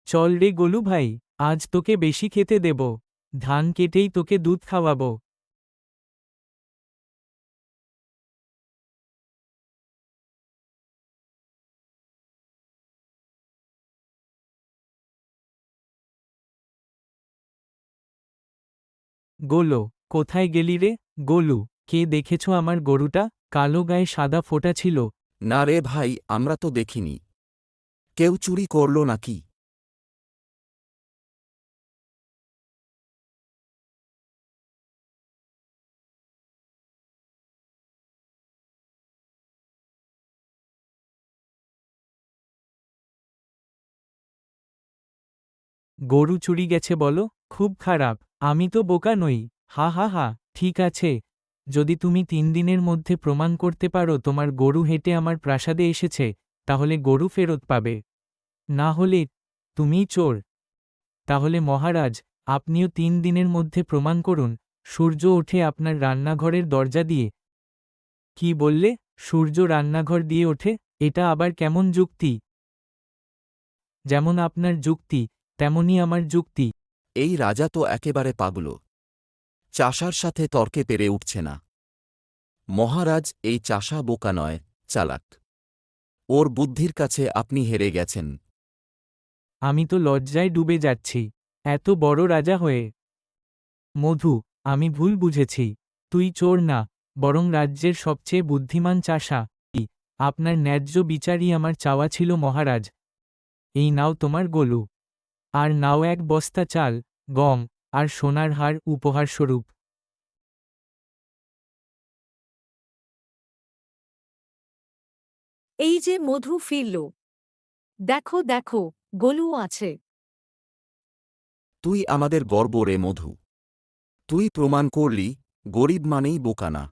চল রে গোলু ভাই, আজ তোকে বেশি খেতে দেব। ধান কেটেই তোকে দুধ খাওয়াবো। গোলো, কোথায় গেলি রে? গোলু, কে দেখেছ আমার গরুটা? কালো গায়ে সাদা ফোঁটা ছিল। না রে ভাই, আমরা তো দেখিনি। কেউ চুরি করল নাকি? গরু চুরি গেছে বলো? খুব খারাপ। আমি তো বোকা নই। হা হা হা। ঠিক আছে, যদি তুমি 3 দিনের মধ্যে প্রমাণ করতে পারো তোমার গরু হেঁটে আমার প্রাসাদে এসেছে, তাহলে গরু ফেরত পাবে। না হলে তুমিই চোর। তাহলে মহারাজ, আপনিও 3 দিনের মধ্যে প্রমাণ করুন সূর্য ওঠে আপনার রান্নাঘরের দরজা দিয়ে। কি বললে? সূর্য রান্নাঘর দিয়ে ওঠে? এটা আবার কেমন যুক্তি? যেমন আপনার যুক্তি, তেমনই আমার যুক্তি। এই রাজা তো একেবারে পাগল। চাষার সাথে তর্কে পেরে উঠছে না। মহারাজ, এই চাষা বোকা নয়, চালাক। ওর বুদ্ধির কাছে আপনি হেরে গেছেন। আমি তো লজ্জায় ডুবে যাচ্ছি, এত বড় রাজা হয়ে। মধু, আমি ভুল বুঝেছি। তুই চোর না, বরং রাজ্যের সবচেয়ে বুদ্ধিমান চাষা। আপনার ন্যায্য বিচারই আমার চাওয়া ছিল মহারাজ। এই নাও তোমার গলু। আর নাও 1 বস্তা চাল, গম, আর সোনার হার উপহারস্বরূপ। এই যে মধু ফিরল। দেখো দেখো, গোলু আছে। তুই আমাদের গর্ব রে মধু। তুই প্রমাণ করলি, গরিব মানেই বোকা না।